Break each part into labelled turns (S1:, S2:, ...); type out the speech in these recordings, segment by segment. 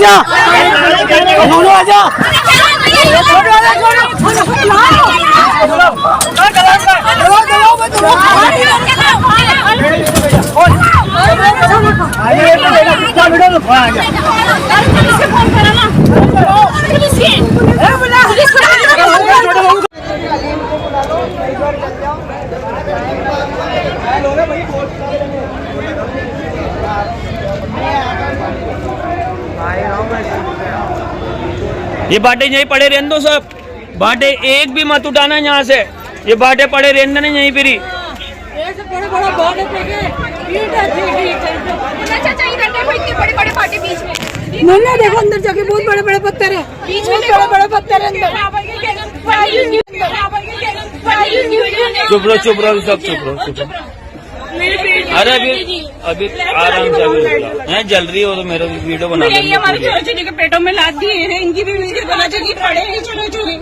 S1: आजा, दोनों आजा।
S2: ये बाटे यहीं पड़े रहने दो सब, बाटे एक भी मत उठाना यहाँ से, ये बाटे पड़े रहने नहीं यहीं पर ही।
S3: नहीं देखो अंदर जाके बहुत बड़े बड़े पत्थर है, बीच में बड़े बड़े पत्थर है अंदर।
S2: चुप रहो सब चुप रहो। अरे अभी आराम से जल रही हो तो मेरा वीडियो बना लो।
S3: हमारे छोटे छोटे के पेटों में लाद दिए हैं, इनकी भी मिलकर बना चाहिए, पड़े हैं छोटे छोटे।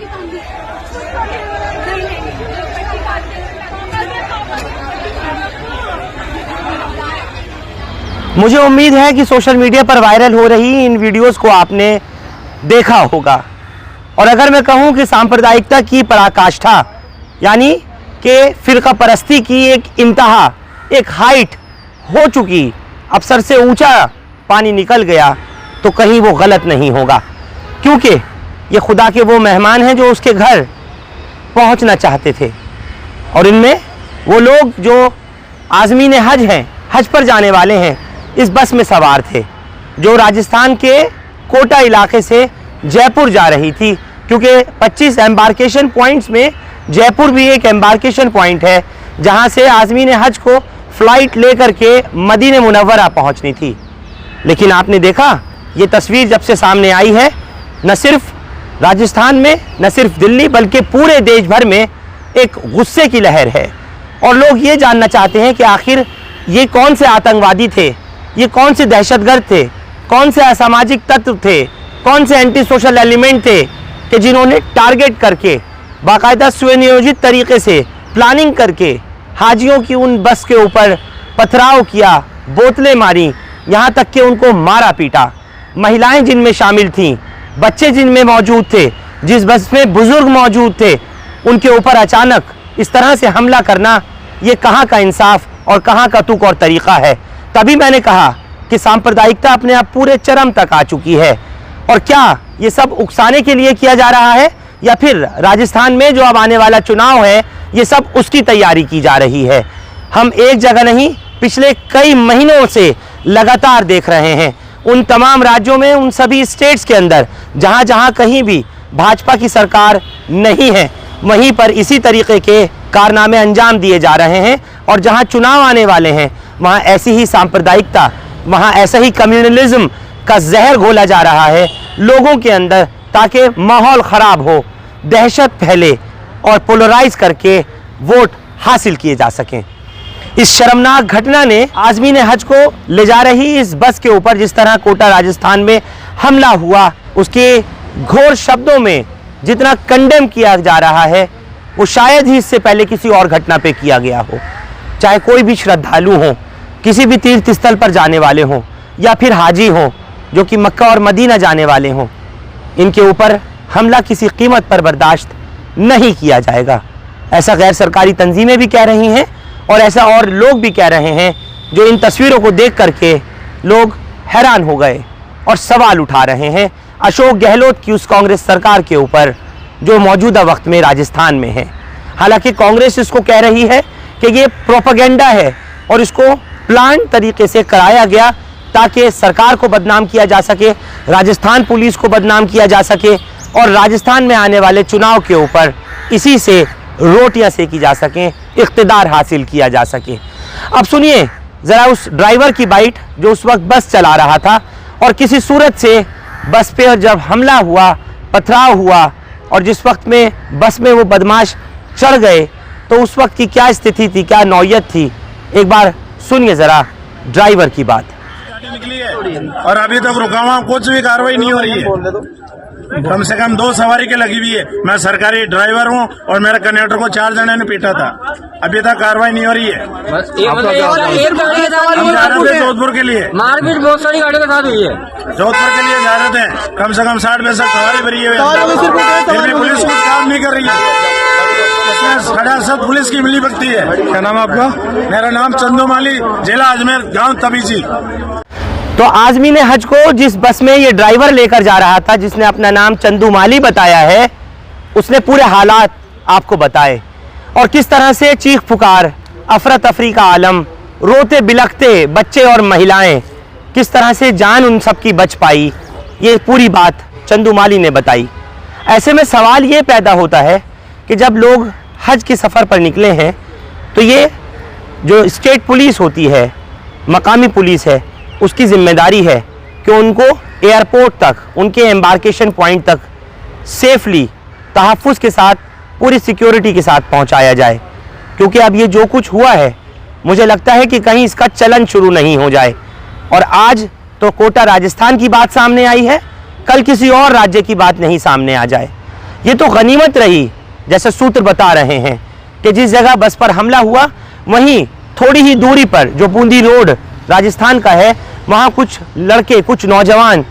S1: मुझे उम्मीद है कि सोशल मीडिया पर वायरल हो रही इन वीडियोस को आपने देखा होगा। और अगर मैं कहूं कि सांप्रदायिकता की पराकाष्ठा यानी कि फिरका परस्ती की एक इंतहा, एक हाइट हो चुकी, अब सर से ऊंचा पानी निकल गया, तो कहीं वो गलत नहीं होगा, क्योंकि ये खुदा के वो मेहमान हैं जो उसके घर पहुंचना चाहते थे। और इनमें वो लोग जो आज़मीन हज हैं, हज पर जाने वाले हैं, इस बस में सवार थे जो राजस्थान के कोटा इलाके से जयपुर जा रही थी, क्योंकि 25 एम्बार्केशन पॉइंट्स में जयपुर भी एक एम्बार्केशन पॉइंट है जहां से आज़मीन हज को फ़्लाइट लेकर के मदीने मुनव्वरा पहुंचनी थी। लेकिन आपने देखा ये तस्वीर जब से सामने आई है, न सिर्फ राजस्थान में, न सिर्फ दिल्ली, बल्कि पूरे देश भर में एक गुस्से की लहर है। और लोग ये जानना चाहते हैं कि आखिर ये कौन से आतंकवादी थे, ये कौन से दहशतगर्द थे, कौन से असामाजिक तत्व थे, कौन से एंटी सोशल एलिमेंट थे कि जिन्होंने टारगेट करके बाकायदा सुनियोजित तरीके से प्लानिंग करके हाजियों की उन बस के ऊपर पथराव किया, बोतलें मारी, यहाँ तक कि उनको मारा पीटा। महिलाएं जिनमें शामिल थीं, बच्चे जिनमें मौजूद थे, जिस बस में बुजुर्ग मौजूद थे, उनके ऊपर अचानक इस तरह से हमला करना, ये कहाँ का इंसाफ और कहाँ का तुक और तरीक़ा है। तभी मैंने कहा कि सांप्रदायिकता अपने आप पूरे चरम तक आ चुकी है। और क्या ये सब उकसाने के लिए किया जा रहा है, या फिर राजस्थान में जो अब आने वाला चुनाव है, ये सब उसकी तैयारी की जा रही है। हम एक जगह नहीं, पिछले कई महीनों से लगातार देख रहे हैं उन तमाम राज्यों में, उन सभी स्टेट्स के अंदर जहां जहां कहीं भी भाजपा की सरकार नहीं है, वहीं पर इसी तरीके के कारनामे अंजाम दिए जा रहे हैं। और जहां चुनाव आने वाले हैं, वहां ऐसी ही सांप्रदायिकता, वहां ऐसा ही कम्युनलिज्म का जहर घोला जा रहा है लोगों के अंदर, ताकि माहौल ख़राब हो, दहशत फैले और पोलराइज करके वोट हासिल किए जा सकें। इस शर्मनाक घटना ने आज़मीन हज को ले जा रही इस बस के ऊपर जिस तरह कोटा राजस्थान में हमला हुआ, उसके घोर शब्दों में जितना कंडेम किया जा रहा है, वो शायद ही इससे पहले किसी और घटना पे किया गया हो। चाहे कोई भी श्रद्धालु हो, किसी भी तीर्थ स्थल पर जाने वाले हों, या फिर हाजी हों जो कि मक्का और मदीना जाने वाले हों, इनके ऊपर हमला किसी कीमत पर बर्दाश्त नहीं किया जाएगा। ऐसा गैर सरकारी तंजीमें भी कह रही हैं और ऐसा और लोग भी कह रहे हैं, जो इन तस्वीरों को देख करके लोग हैरान हो गए और सवाल उठा रहे हैं अशोक गहलोत की उस कांग्रेस सरकार के ऊपर जो मौजूदा वक्त में राजस्थान में है। हालांकि कांग्रेस इसको कह रही है कि ये प्रोपेगेंडा है और इसको प्लान तरीके से कराया गया ताकि सरकार को बदनाम किया जा सके, राजस्थान पुलिस को बदनाम किया जा सके और राजस्थान में आने वाले चुनाव के ऊपर इसी से रोटियां सेकी जा सकें, इख्तिदार हासिल किया जा सके। अब सुनिए ज़रा उस ड्राइवर की बाइट जो उस वक्त बस चला रहा था और किसी सूरत से बस पे जब हमला हुआ, पथराव हुआ और जिस वक्त में बस में वो बदमाश चढ़ गए, तो उस वक्त की क्या स्थिति थी, क्या नौयत थी। एक बार सुनिए ज़रा ड्राइवर की बात।
S4: निकली है और अभी तक रुका हुआ कुछ भी कार्रवाई नहीं हो रही है। कम से कम 2 सवारी के लगी हुई है। मैं सरकारी ड्राइवर हूँ और मेरे कंडक्टर को 4 जने ने पीटा था। अभी तक कार्रवाई नहीं हो रही है। हम जा रहे थे जोधपुर के लिए,
S5: मारपीट बहुत सारी गाड़ियों के साथ हुई है।
S4: जोधपुर के लिए जा रहे थे, कम से कम 60 पैसे सवारी भरी है। फिर भी पुलिस कुछ काम नहीं कर रही है। खड़ा सब पुलिस की मिली भगती है। क्या नाम है आपका? मेरा नाम चंदू माली, जिला अजमेर, गांव तबीजी।
S1: तो आज़मीन हज को जिस बस में ये ड्राइवर लेकर जा रहा था, जिसने अपना नाम चंदू माली बताया है, उसने पूरे हालात आपको बताए और किस तरह से चीख पुकार, अफरा तफरी का आलम, रोते बिलखते बच्चे और महिलाएं, किस तरह से जान उन सब की बच पाई, ये पूरी बात चंदू माली ने बताई। ऐसे में सवाल ये पैदा होता है कि जब लोग हज के सफ़र पर निकले हैं तो ये जो स्टेट पुलिस होती है, मकामी पुलिस है, उसकी जिम्मेदारी है कि उनको एयरपोर्ट तक, उनके एम्बार्केशन पॉइंट तक सेफली, तहफ़्फ़ुज़ के साथ, पूरी सिक्योरिटी के साथ पहुंचाया जाए। क्योंकि अब ये जो कुछ हुआ है, मुझे लगता है कि कहीं इसका चलन शुरू नहीं हो जाए। और आज तो कोटा राजस्थान की बात सामने आई है, कल किसी और राज्य की बात नहीं सामने आ जाए। ये तो गनीमत रही, जैसे सूत्र बता रहे हैं कि जिस जगह बस पर हमला हुआ वहीं थोड़ी ही दूरी पर जो बूंदी रोड राजस्थान का है, वहाँ कुछ लड़के, कुछ नौजवान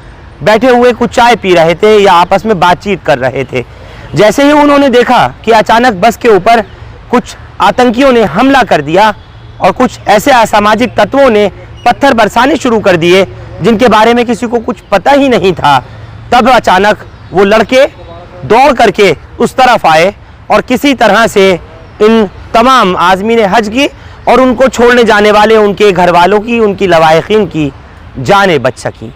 S1: बैठे हुए कुछ चाय पी रहे थे या आपस में बातचीत कर रहे थे। जैसे ही उन्होंने देखा कि अचानक बस के ऊपर कुछ आतंकियों ने हमला कर दिया और कुछ ऐसे असामाजिक तत्वों ने पत्थर बरसाने शुरू कर दिए जिनके बारे में किसी को कुछ पता ही नहीं था, तब अचानक वो लड़के दौड़ करके उस तरफ आए और किसी तरह से इन तमाम आज़मीन हज की और उनको छोड़ने जाने वाले उनके घर वालों की, उनकी लवाहिकीन की जानें बच सकी।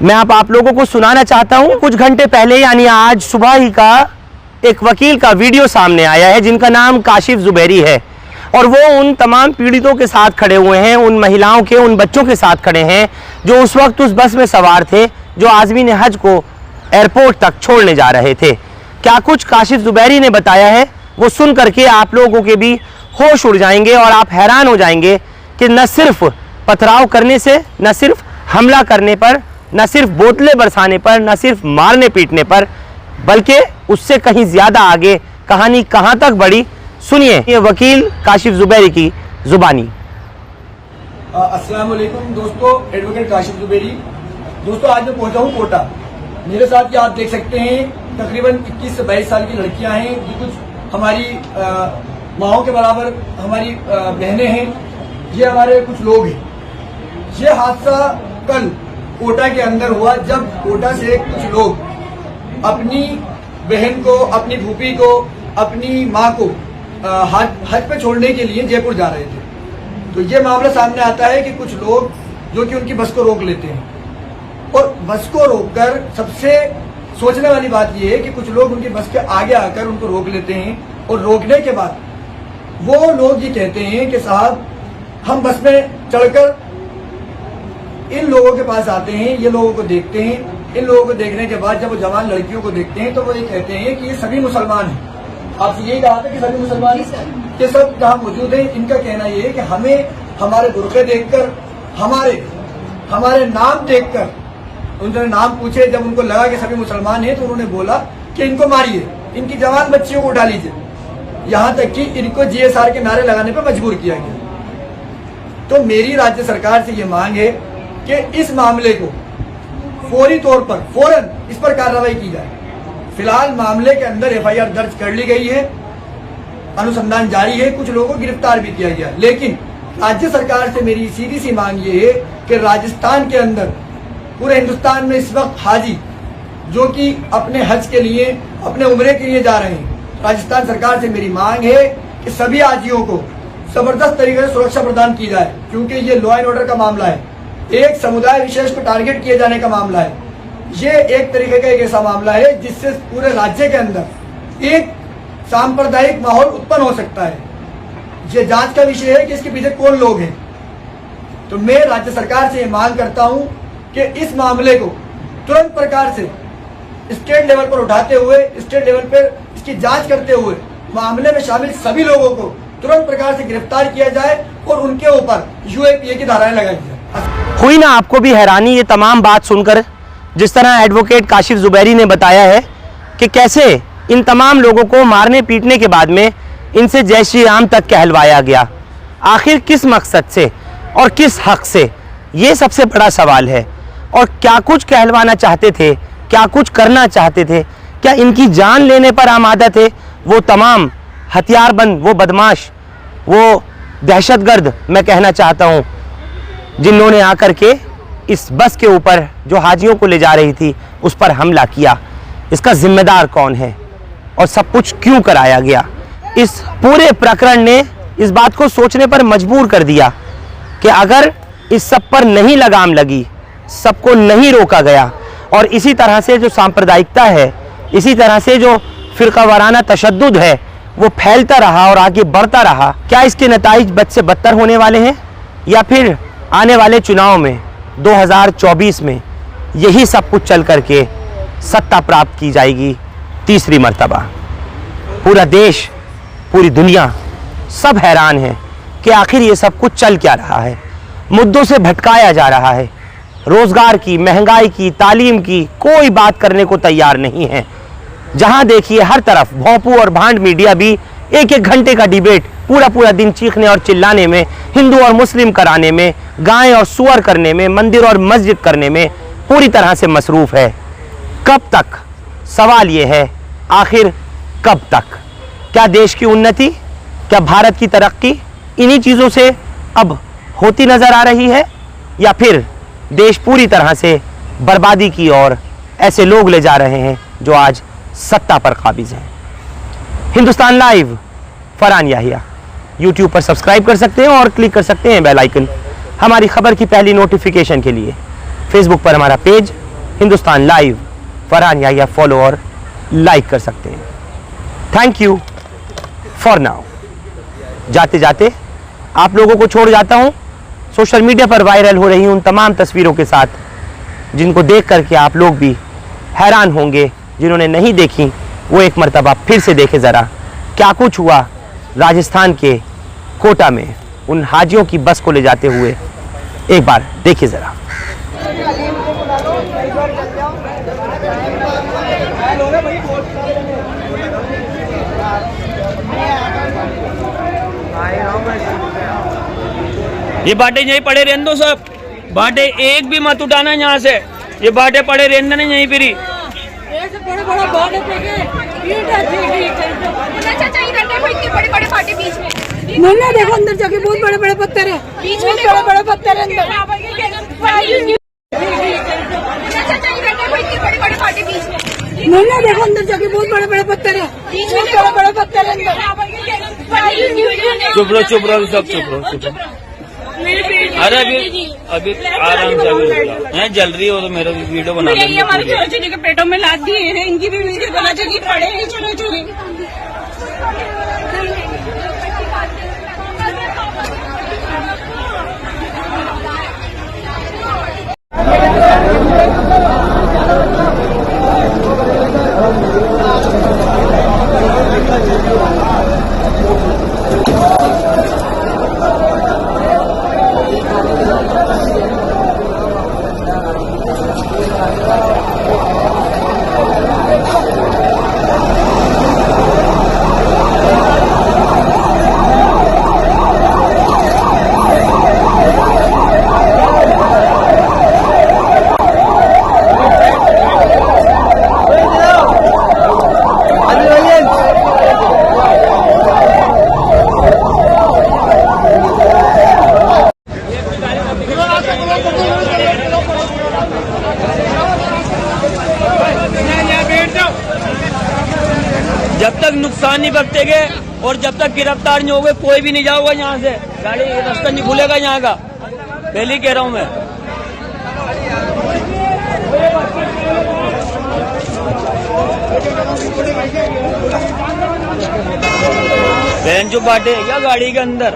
S1: मैं आप लोगों को सुनाना चाहता हूं, कुछ घंटे पहले यानी आज सुबह ही का एक वकील का वीडियो सामने आया है जिनका नाम काशिफ जुबैरी है और वो उन तमाम पीड़ितों के साथ खड़े हुए हैं, उन महिलाओं के, उन बच्चों के साथ खड़े हैं जो उस वक्त उस बस में सवार थे, जो आज़मीन हज को एयरपोर्ट तक छोड़ने जा रहे थे। क्या कुछ काशिफ जुबैरी ने बताया है वो सुन करके आप लोगों के भी होश उड़ जाएंगे और आप हैरान हो जाएंगे कि न सिर्फ पथराव करने से, न सिर्फ हमला करने पर, न सिर्फ बोतलें बरसाने पर, न सिर्फ मारने पीटने पर, बल्कि उससे कहीं ज़्यादा आगे कहानी कहाँ तक बढ़ी, सुनिए ये वकील काशिफ जुबैरी की जुबानी।
S6: अस्सलाम वालेकुम दोस्तों, एडवोकेट काशिफ जुबैरी। दोस्तों आज मैं पहुंचा हूं कोटा। मेरे साथ ये आप देख सकते हैं तकरीबन 21 से 22 साल की लड़कियां हैं, ये कुछ हमारी माओं के बराबर हमारी बहनें हैं, ये हमारे कुछ लोग हैं। ये हादसा कल कोटा के अंदर हुआ जब कोटा से कुछ लोग अपनी बहन को, अपनी फूफी को, अपनी माँ को हज पे छोड़ने के लिए जयपुर जा रहे थे। तो ये मामला सामने आता है कि कुछ लोग जो कि उनकी बस को रोक लेते हैं और बस को रोककर सबसे सोचने वाली बात यह है कि कुछ लोग उनकी बस के आगे आकर उनको रोक लेते हैं और रोकने के बाद वो लोग ये कहते हैं कि साहब हम बस में चढ़कर इन लोगों के पास आते हैं, ये लोगों को देखते हैं। इन लोगों को देखने के बाद जब वो जवान लड़कियों को देखते हैं तो वो ये कहते हैं कि ये सभी मुसलमान हैं। आपसे यही कहा था कि सभी मुसलमान ये सब जहाँ मौजूद है, इनका कहना ये है कि हमें हमारे बुरके देखकर, हमारे नाम देखकर, उन्होंने नाम पूछे, जब उनको लगा कि सभी मुसलमान हैं तो उन्होंने बोला कि इनको मारिए, इनकी जवान बच्चियों को उठा लीजिए, यहाँ तक कि इनको जीएसआर के नारे लगाने पर मजबूर किया गया। तो मेरी राज्य सरकार से ये मांग है कि इस मामले को फौरी तौर पर फौरन इस पर कार्रवाई की जाए। फिलहाल मामले के अंदर एफआईआर दर्ज कर ली गई है, अनुसंधान जारी है, कुछ लोगों को गिरफ्तार भी किया गया। लेकिन राज्य सरकार से मेरी सीधी सी मांग ये है कि राजस्थान के अंदर, पूरे हिंदुस्तान में इस वक्त हाजी जो कि अपने हज के लिए, अपने उम्रे के लिए जा रहे हैं, राजस्थान सरकार से मेरी मांग है कि सभी हाजियों को जबरदस्त तरीके से सुरक्षा प्रदान की जाए, क्योंकि ये लॉ एंड ऑर्डर का मामला है, एक समुदाय विशेष को टारगेट किए जाने का मामला है। ये एक तरीके का एक ऐसा मामला है जिससे पूरे राज्य के अंदर एक सांप्रदायिक माहौल उत्पन्न हो सकता है। ये जांच का विषय है कि इसके पीछे कौन लोग हैं। तो मैं राज्य सरकार से ये मांग करता हूं कि इस मामले को तुरंत प्रकार से स्टेट लेवल पर उठाते हुए, स्टेट लेवल पर इसकी जांच करते हुए मामले में शामिल सभी लोगों को तुरंत प्रकार से गिरफ्तार किया जाए और उनके ऊपर यूएपीए की धाराएं लगाई जाए।
S1: हुई ना आपको भी हैरानी ये तमाम बात सुनकर, जिस तरह एडवोकेट काशिफ जुबैरी ने बताया है कि कैसे इन तमाम लोगों को मारने पीटने के बाद में इनसे जय श्री राम तक कहलवाया गया। आखिर किस मकसद से और किस हक से, ये सबसे बड़ा सवाल है। और क्या कुछ कहलवाना चाहते थे, क्या कुछ करना चाहते थे, क्या इनकी जान लेने पर आमादा थे वो तमाम हथियारबंद, वो बदमाश, वो दहशतगर्द, मैं कहना चाहता हूँ, जिन्होंने आकर के इस बस के ऊपर जो हाजियों को ले जा रही थी उस पर हमला किया। इसका जिम्मेदार कौन है और सब कुछ क्यों कराया गया? इस पूरे प्रकरण ने इस बात को सोचने पर मजबूर कर दिया कि अगर इस सब पर नहीं लगाम लगी, सबको नहीं रोका गया और इसी तरह से जो सांप्रदायिकता है, इसी तरह से जो फिरका वाराना तशद्दुद है वो फैलता रहा और आगे बढ़ता रहा, क्या इसके नताइज बद से बदतर होने वाले हैं? या फिर आने वाले चुनाव में 2024 में यही सब कुछ चल करके सत्ता प्राप्त की जाएगी तीसरी मर्तबा? पूरा देश, पूरी दुनिया सब हैरान है कि आखिर ये सब कुछ चल क्या रहा है। मुद्दों से भटकाया जा रहा है। रोजगार की, महंगाई की, तालीम की कोई बात करने को तैयार नहीं है। जहां देखिए हर तरफ भोंपू और भांड मीडिया भी एक एक घंटे का डिबेट पूरा पूरा दिन चीखने और चिल्लाने में, हिंदू और मुस्लिम कराने में, गाय और सुअर करने में, मंदिर और मस्जिद करने में पूरी तरह से मसरूफ है। कब तक? सवाल ये है, आखिर कब तक? क्या देश की उन्नति, क्या भारत की तरक्की इन्हीं चीज़ों से अब होती नज़र आ रही है, या फिर देश पूरी तरह से बर्बादी की ओर ऐसे लोग ले जा रहे हैं जो आज सत्ता पर काबिज हैं? हिंदुस्तान लाइव, फरहान याहिया यूट्यूब पर सब्सक्राइब कर सकते हैं और क्लिक कर सकते हैं बेल आइकन हमारी खबर की पहली नोटिफिकेशन के लिए। फेसबुक पर हमारा page Hindustan live Farhan Yahiya follow और लाइक कर सकते हैं। Thank you for now. जाते जाते आप लोगों को छोड़ जाता हूं सोशल मीडिया पर वायरल हो रही उन तमाम तस्वीरों के साथ, जिनको देख करके आप लोग भी हैरान होंगे। जिन्होंने नहीं देखी वो एक मर्तबा फिर से देखे ज़रा क्या कुछ हुआ राजस्थान के कोटा में उन हाजियों की बस को ले जाते हुए। एक बार देखिए ज़रा।
S2: ये बाटे यहीं पड़े रहने दो सब, बाटे एक भी मत उठाना यहाँ से, ये बाटे पड़े रहने नहीं यहीं फिरी।
S3: बड़े बड़े बाटे फेंके, ईंट बड़े बड़े बाटे बीच में। मैंने देखो अंदर जाके बहुत बड़े बड़े पत्थर है, बीच में बड़े बड़े पत्थर है अंदर। मैंने देखो अंदर जाके बहुत बड़े बड़े पत्थर है, बीच में बड़े बड़े पत्थर है अंदर।
S2: चुप रहो सब, चुप रहो। अरे अभी आराम से अभी जल रही हो तो मेरा वीडियो बना लो।
S3: हमारे छोटे छोटे के पेटों में लाद दिए हैं, इनकी भी वीडियो बना चाहिए, पड़े हैं छोटे छोटे।
S2: जब तक नुकसान नहीं बरतेंगे और जब तक गिरफ्तार नहीं होगे कोई भी नहीं जाओगे यहाँ से। गाड़ी रास्ता नहीं खुलेगा यहाँ का, पहले ही कह रहा हूँ मैं। बहन जो बाटे क्या गाड़ी के अंदर